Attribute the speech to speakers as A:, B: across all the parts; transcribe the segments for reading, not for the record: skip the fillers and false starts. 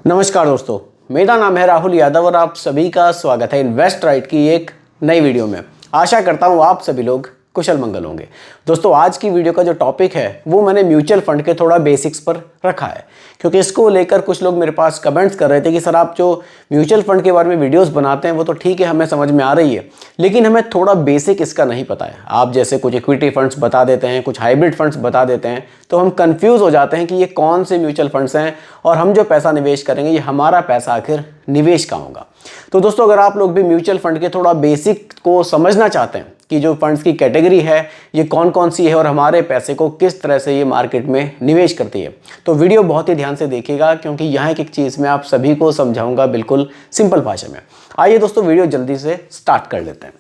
A: नमस्कार दोस्तों, मेरा नाम है राहुल यादव और आप सभी का स्वागत है इन्वेस्ट राइट की एक नई वीडियो में। आशा करता हूँ आप सभी लोग कुशल मंगल होंगे। दोस्तों, आज की वीडियो का जो टॉपिक है वो मैंने म्यूचुअल फंड के थोड़ा बेसिक्स पर रखा है, क्योंकि इसको लेकर कुछ लोग मेरे पास कमेंट्स कर रहे थे कि सर आप जो म्यूचुअल फंड के बारे में वीडियोस बनाते हैं वो तो ठीक है, हमें समझ में आ रही है, लेकिन हमें थोड़ा बेसिक इसका नहीं पता है। आप जैसे कुछ इक्विटी फंड्स बता देते हैं, कुछ हाइब्रिड फंड्स बता देते हैं, तो हम कंफ्यूज हो जाते हैं कि ये कौन से म्यूचुअल फंड्स हैं और हम जो पैसा निवेश करेंगे ये हमारा पैसा आखिर निवेश कहाँ होगा। तो दोस्तों, अगर आप लोग भी म्यूचुअल फंड के थोड़ा बेसिक को समझना चाहते हैं कि जो फंड्स की कैटेगरी है ये कौन कौन सी है और हमारे पैसे को किस तरह से ये मार्केट में निवेश करती है, तो वीडियो बहुत ही ध्यान से देखिएगा, क्योंकि यहाँ एक चीज़ मैं आप सभी को समझाऊंगा बिल्कुल सिंपल भाषा में। आइए दोस्तों, वीडियो जल्दी से स्टार्ट कर लेते हैं।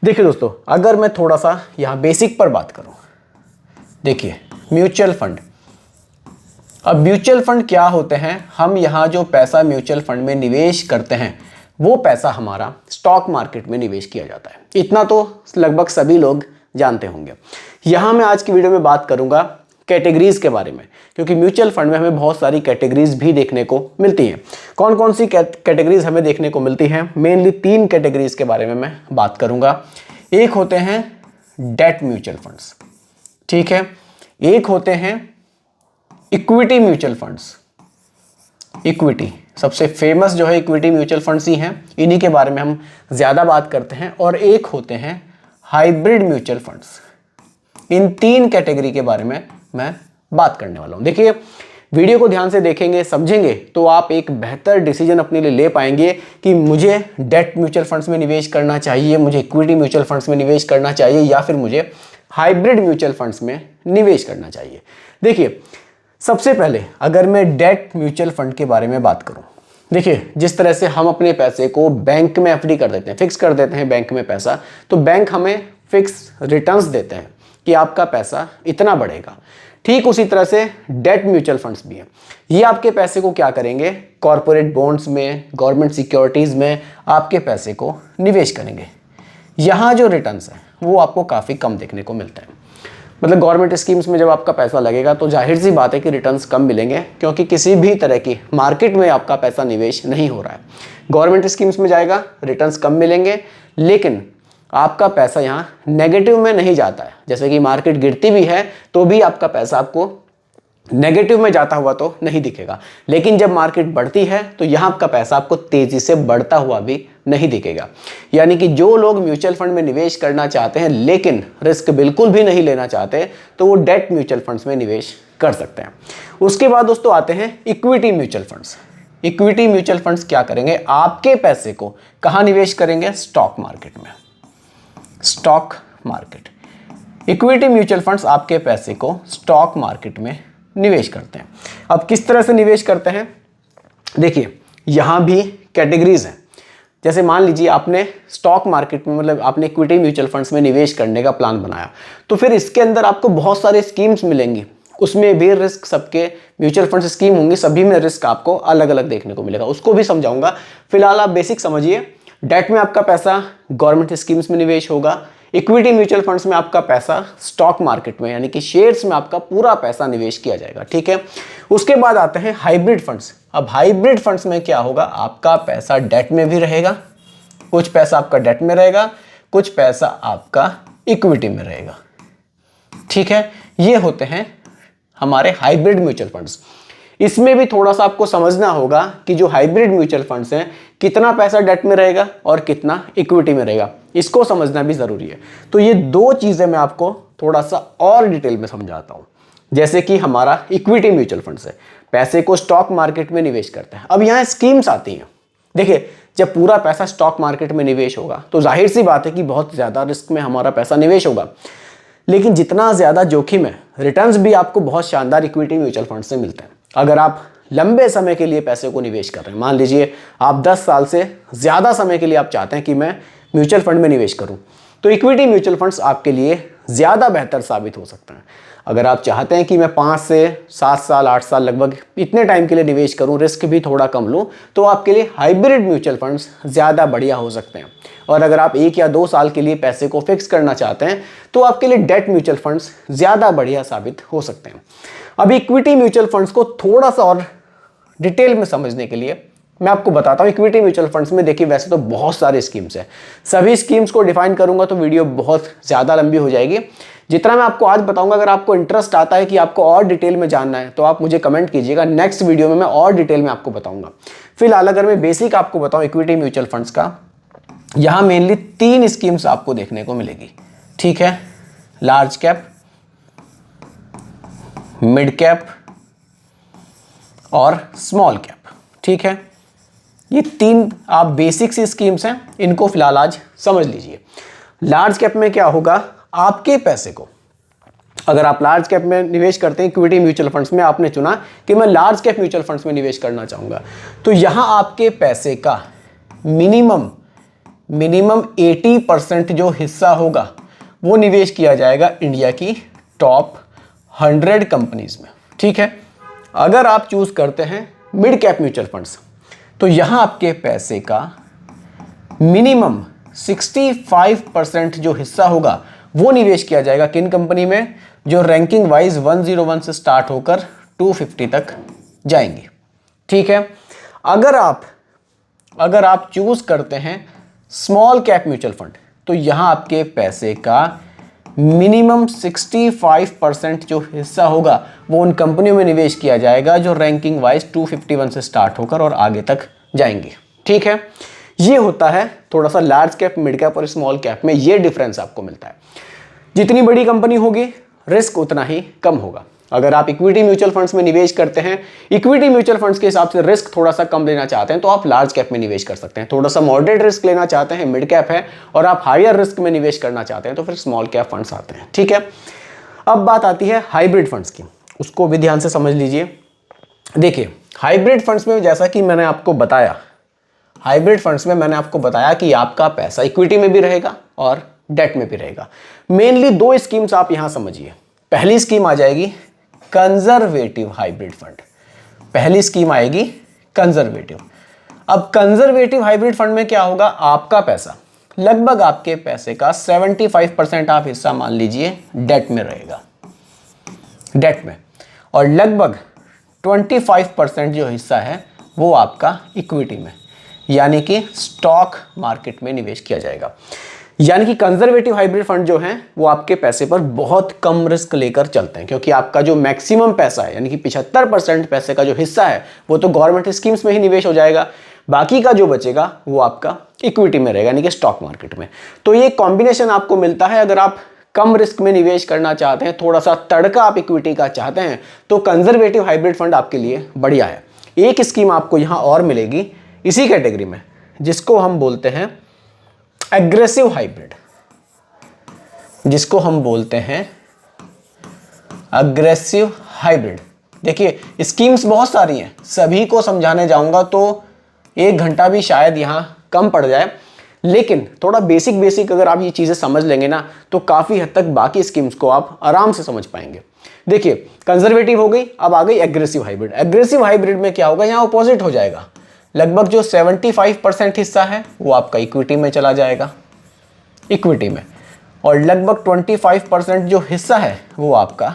A: देखिए दोस्तों, अगर मैं थोड़ा सा यहाँ बेसिक पर बात करूँ, देखिए म्यूचुअल फंड। अब म्यूचुअल फंड क्या होते हैं? हम यहाँ जो पैसा म्यूचुअल फंड में निवेश करते हैं वो पैसा हमारा स्टॉक मार्केट में निवेश किया जाता है। इतना तो लगभग सभी लोग जानते होंगे। यहाँ मैं आज की वीडियो में बात करूंगा कैटेगरीज के बारे में, क्योंकि म्यूचुअल फंड में हमें बहुत सारी कैटेगरीज भी देखने को मिलती हैं। कौन कौन सी कैटेगरीज हमें देखने को मिलती हैं? मेनली 3 कैटेगरीज के बारे में मैं बात करूंगा। एक होते हैं डेट म्यूचुअल फंड्स, ठीक है। एक होते हैं इक्विटी म्यूचुअल फंड्स। इक्विटी सबसे फेमस जो है इक्विटी म्यूचुअल फंड्स ही हैं, इन्हीं के बारे में हम ज़्यादा बात करते हैं। और एक होते हैं हाइब्रिड म्यूचुअल फंड्स। इन 3 कैटेगरी के बारे में मैं बात करने वाला हूं। देखिए, वीडियो को ध्यान से देखेंगे, समझेंगे, तो आप एक बेहतर डिसीजन अपने लिए ले पाएंगे कि मुझे डेट म्यूचुअल फंड्स में निवेश करना चाहिए, मुझे इक्विटी म्यूचुअल फंड्स में निवेश करना चाहिए, या फिर मुझे हाइब्रिड म्यूचुअल फंड्स में निवेश करना चाहिए। देखिए, सबसे पहले अगर मैं डेट म्यूचुअल फंड के बारे में बात करूं, देखिए जिस तरह से हम अपने पैसे को बैंक में एफडी कर देते हैं, फिक्स कर देते हैं बैंक में पैसा, तो बैंक हमें फिक्स रिटर्न्स देते हैं कि आपका पैसा इतना बढ़ेगा। ठीक उसी तरह से डेट म्यूचुअल फंड्स भी हैं। ये आपके पैसे को क्या करेंगे? कॉर्पोरेट बॉन्ड्स में, गवर्नमेंट सिक्योरिटीज़ में आपके पैसे को निवेश करेंगे। यहाँ जो रिटर्न्स हैं वो आपको काफ़ी कम देखने को मिलता है। मतलब गवर्नमेंट स्कीम्स में जब आपका पैसा लगेगा तो जाहिर सी बात है कि रिटर्न्स कम मिलेंगे, क्योंकि किसी भी तरह की मार्केट में आपका पैसा निवेश नहीं हो रहा है। गवर्नमेंट स्कीम्स में जाएगा, रिटर्न्स कम मिलेंगे, लेकिन आपका पैसा यहाँ नेगेटिव में नहीं जाता है। जैसे कि मार्केट गिरती भी है तो भी आपका पैसा आपको नेगेटिव में जाता हुआ तो नहीं दिखेगा, लेकिन जब मार्केट बढ़ती है तो यहाँ आपका पैसा आपको तेजी से बढ़ता हुआ भी नहीं दिखेगा। यानी कि जो लोग म्यूचुअल फंड में निवेश करना चाहते हैं लेकिन रिस्क बिल्कुल भी नहीं लेना चाहते, तो वो डेट म्यूचुअल फंड्स में निवेश कर सकते हैं। उसके बाद दोस्तों आते हैं equity mutual funds. Equity mutual funds क्या करेंगे? आपके पैसे को कहाँ निवेश करेंगे? स्टॉक मार्केट में। Stock market. Equity mutual funds आपके पैसे को स्टॉक मार्केट में निवेश करते हैं। अब किस तरह से निवेश करते हैं? देखिए, यहां भी कैटेगरीज हैं। जैसे मान लीजिए आपने स्टॉक मार्केट में, मतलब आपने इक्विटी म्यूचुअल फंड्स में निवेश करने का प्लान बनाया, तो फिर इसके अंदर आपको बहुत सारे स्कीम्स मिलेंगी। उसमें भी रिस्क, सबके म्यूचुअल फंड स्कीम होंगी, सभी में रिस्क आपको अलग अलग देखने को मिलेगा, उसको भी समझाऊंगा। फिलहाल आप बेसिक समझिए। डेट में आपका पैसा गवर्नमेंट स्कीम्स में निवेश होगा। इक्विटी म्यूचुअल फंड्स में आपका पैसा स्टॉक मार्केट में, यानी कि शेयर्स में आपका पूरा पैसा निवेश किया जाएगा, ठीक है। उसके बाद आते हैं हाइब्रिड फंड्स। अब हाइब्रिड फंड्स में क्या होगा? आपका पैसा डेट में भी रहेगा, कुछ पैसा आपका डेट में रहेगा, कुछ पैसा आपका इक्विटी में रहेगा, ठीक है। ये होते हैं हमारे हाइब्रिड म्यूचुअल फंड्स। इसमें भी थोड़ा सा आपको समझना होगा कि जो हाइब्रिड म्यूचुअल फंड्स हैं, कितना पैसा डेट में रहेगा और कितना इक्विटी में रहेगा, इसको समझना भी जरूरी है। तो ये 2 चीजें मैं आपको थोड़ा सा और डिटेल में समझाता हूं। जैसे कि हमारा इक्विटी म्यूचुअल फंड्स है, पैसे को स्टॉक मार्केट में निवेश करते हैं। अब यहाँ स्कीम्स आती हैं। देखिए, जब पूरा पैसा स्टॉक मार्केट में निवेश होगा तो जाहिर सी बात है कि बहुत ज्यादा रिस्क में हमारा पैसा निवेश होगा, लेकिन जितना ज्यादा जोखिम है, रिटर्न्स भी आपको बहुत शानदार इक्विटी म्यूचुअल फंड से मिलते हैं। अगर आप लंबे समय के लिए पैसे को निवेश कर रहे हैं, मान लीजिए आप 10 साल से ज़्यादा समय के लिए आप चाहते हैं कि मैं म्यूचुअल फंड में निवेश करूं, तो इक्विटी म्यूचुअल फंड्स आपके लिए ज़्यादा बेहतर साबित हो सकते हैं। अगर आप चाहते हैं कि मैं 5 से 7 साल 8 साल लगभग इतने टाइम के लिए निवेश करूं, रिस्क भी थोड़ा कम लूं, तो आपके लिए हाइब्रिड म्यूचुअल फंड्स ज़्यादा बढ़िया हो सकते हैं। और अगर आप 1 या 2 साल के लिए पैसे को फिक्स करना चाहते हैं तो आपके लिए डेट म्यूचुअल फंड्स ज़्यादा बढ़िया साबित हो सकते हैं। अब इक्विटी म्यूचुअल फंड्स को थोड़ा सा और डिटेल में समझने के लिए मैं आपको बताता हूँ। इक्विटी म्यूचुअल फंड्स में देखिए वैसे तो बहुत सारे स्कीम्स हैं, सभी स्कीम्स को डिफाइन करूंगा तो वीडियो बहुत ज़्यादा लंबी हो जाएगी। जितना मैं आपको आज बताऊंगा, अगर आपको इंटरेस्ट आता है कि आपको और डिटेल में जानना है तो आप मुझे कमेंट कीजिएगा, नेक्स्ट वीडियो में मैं और डिटेल में आपको बताऊंगा। फिलहाल अगर मैं बेसिक आपको बताऊं इक्विटी म्यूचुअल फंड्स का, यहाँ मेनली 3 स्कीम्स आपको देखने को मिलेगी, ठीक है। लार्ज कैप, मिड कैप और स्मॉल कैप, ठीक है। ये 3 आप बेसिक सी स्कीम्स हैं, इनको फिलहाल आज समझ लीजिए। लार्ज कैप में क्या होगा, आपके पैसे को अगर आप लार्ज कैप में निवेश करते हैं, इक्विटी म्यूचुअल फंड्स में आपने चुना कि मैं लार्ज कैप म्यूचुअल फंड्स में निवेश करना चाहूंगा, तो यहां आपके पैसे का मिनिमम 80% जो हिस्सा होगा वो निवेश किया जाएगा इंडिया की टॉप 100 कंपनीज में, ठीक है। अगर आप चूज करते हैं मिड कैप म्यूचुअल फंड्स, तो यहां आपके पैसे का मिनिमम 65% जो हिस्सा होगा वो निवेश किया जाएगा किन कंपनी में, जो रैंकिंग वाइज 101 से स्टार्ट होकर 250 तक जाएंगी, ठीक है। अगर आप चूज करते हैं स्मॉल कैप म्यूचुअल फंड, तो यहां आपके पैसे का मिनिमम 65% जो हिस्सा होगा वो उन कंपनियों में निवेश किया जाएगा जो रैंकिंग वाइज 251 से स्टार्ट होकर और आगे तक जाएंगी, ठीक है। ये होता है थोड़ा सा लार्ज कैप, मिड कैप और स्मॉल कैप में ये डिफरेंस आपको मिलता है। जितनी बड़ी कंपनी होगी रिस्क उतना ही कम होगा। अगर आप इक्विटी म्यूचुअल फंड्स में निवेश करते हैं, इक्विटी म्यूचुअल फंड्स के हिसाब से रिस्क थोड़ा सा कम लेना चाहते हैं, तो आप लार्ज कैप में निवेश कर सकते हैं। थोड़ा सा मॉडरेट रिस्क लेना चाहते हैं, मिड कैप है, और आप हायर रिस्क में निवेश करना चाहते हैं तो फिर स्मॉल कैप फंड्स आते हैं, ठीक है। अब बात आती है हाइब्रिड फंड्स की, उसको भी ध्यान से समझ लीजिए। देखिए हाइब्रिड फंड्स में जैसा कि मैंने आपको बताया, हाइब्रिड फंड्स में मैंने आपको बताया कि आपका पैसा इक्विटी में भी रहेगा और डेट में भी रहेगा। मेनली 2 स्कीम्स आप यहां समझिए। पहली स्कीम आ जाएगी कंजर्वेटिव हाइब्रिड फंड, पहली स्कीम आएगी कंजर्वेटिव। अब कंजर्वेटिव हाइब्रिड फंड में क्या होगा, आपका पैसा लगभग आपके पैसे का 75% आप हिस्सा मान लीजिए डेट में रहेगा, डेट में, और लगभग 25% जो हिस्सा है वो आपका इक्विटी में, यानी कि स्टॉक मार्केट में निवेश किया जाएगा। यानी कि कंजर्वेटिव हाइब्रिड फंड जो हैं वो आपके पैसे पर बहुत कम रिस्क लेकर चलते हैं, क्योंकि आपका जो मैक्सिमम पैसा है यानी कि 75% पैसे का जो हिस्सा है वो तो गवर्नमेंट स्कीम्स में ही निवेश हो जाएगा, बाकी का जो बचेगा वो आपका इक्विटी में रहेगा, यानी कि स्टॉक मार्केट में। तो ये कॉम्बिनेशन आपको मिलता है। अगर आप कम रिस्क में निवेश करना चाहते हैं, थोड़ा सा तड़का आप इक्विटी का चाहते हैं, तो कंजर्वेटिव हाइब्रिड फंड आपके लिए बढ़िया है। एक स्कीम आपको यहां और मिलेगी इसी कैटेगरी में, जिसको हम बोलते हैं एग्रेसिव हाइब्रिड, जिसको हम बोलते हैं अग्रेसिव हाइब्रिड। देखिए स्कीम्स बहुत सारी हैं, सभी को समझाने जाऊंगा तो 1 घंटा भी शायद यहां कम पड़ जाए, लेकिन थोड़ा बेसिक अगर आप ये चीजें समझ लेंगे ना तो काफी हद तक बाकी स्कीम्स को आप आराम से समझ पाएंगे। देखिए कंजर्वेटिव हो गई, अब आ गई एग्रेसिव हाइब्रिड। एग्रेसिव हाइब्रिड में क्या होगा, यहां अपोजिट हो जाएगा, लगभग जो 75% हिस्सा है वो आपका इक्विटी में चला जाएगा, इक्विटी में, और लगभग 25% जो हिस्सा है वो आपका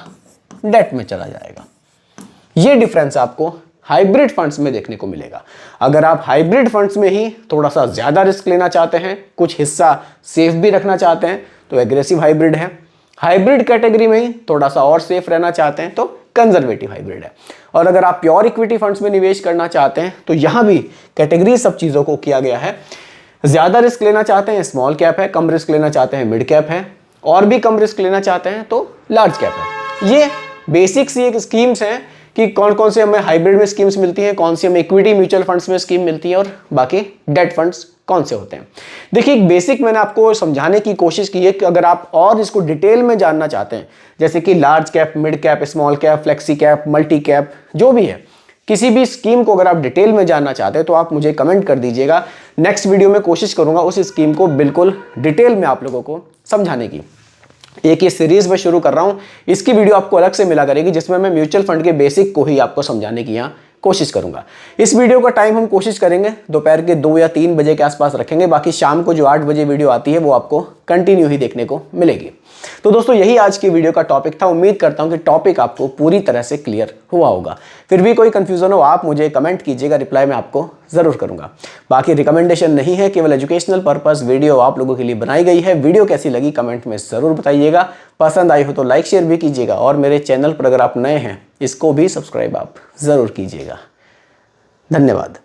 A: डेट में चला जाएगा। ये डिफरेंस आपको हाइब्रिड फंड्स में देखने को मिलेगा। अगर आप हाइब्रिड फंड्स में ही थोड़ा सा ज्यादा रिस्क लेना चाहते हैं, कुछ हिस्सा सेफ भी रखना चाहते हैं, तो एग्रेसिव हाइब्रिड है। हाइब्रिड कैटेगरी में ही थोड़ा सा और सेफ रहना चाहते हैं तो कंजर्वेटिव हाइब्रिड है। और अगर आप प्योर इक्विटी फंड्स में निवेश करना चाहते हैं तो यहां भी कैटेगरी सब चीजों को किया गया है। ज्यादा रिस्क लेना चाहते हैं स्मॉल कैप है, कम रिस्क लेना चाहते हैं मिड कैप है, और भी कम रिस्क लेना चाहते हैं तो लार्ज कैप है। ये बेसिक सी एक स्कीम्स हैं कि कौन कौन से हमें हाइब्रिड में स्कीम्स मिलती हैं, कौन सी हमें इक्विटी म्यूचुअल फंड्स में स्कीम मिलती है, और बाकी डेट फंड्स कौन से होते हैं। देखिए एक बेसिक मैंने आपको समझाने की कोशिश की है कि अगर आप और इसको डिटेल में जानना चाहते हैं, जैसे कि large cap, mid cap, small cap, flexi cap, multi cap, जो भी है, किसी भी स्कीम को अगर आप डिटेल में जानना चाहते हैं तो आप मुझे कमेंट कर दीजिएगा। नेक्स्ट वीडियो में कोशिश करूंगा उस स्कीम को बिल्कुल डिटेल में आप लोगों को समझाने की। एक ये सीरीज में शुरू कर रहा हूं, इसकी वीडियो आपको अलग से मिला करेगी जिसमें मैं म्यूचुअल फंड के बेसिक को ही आपको समझाने की यहाँ कोशिश करूंगा। इस वीडियो का टाइम हम कोशिश करेंगे दोपहर के 2 या 3 बजे के आसपास रखेंगे, बाकी शाम को जो 8 बजे वीडियो आती है वो आपको कंटिन्यू ही देखने को मिलेगी। तो दोस्तों यही आज की वीडियो का टॉपिक था। उम्मीद करता हूं कि टॉपिक आपको पूरी तरह से क्लियर हुआ होगा। फिर भी कोई कंफ्यूजन हो आप मुझे कमेंट कीजिएगा, रिप्लाई मैं आपको जरूर करूंगा। बाकी रिकमेंडेशन नहीं है, केवल एजुकेशनल पर्पस वीडियो आप लोगों के लिए बनाई गई है। वीडियो कैसी लगी कमेंट में जरूर बताइएगा, पसंद आई हो तो लाइक शेयर भी कीजिएगा और मेरे चैनल पर अगर आप नए हैं इसको भी सब्सक्राइब आप जरूर कीजिएगा। धन्यवाद।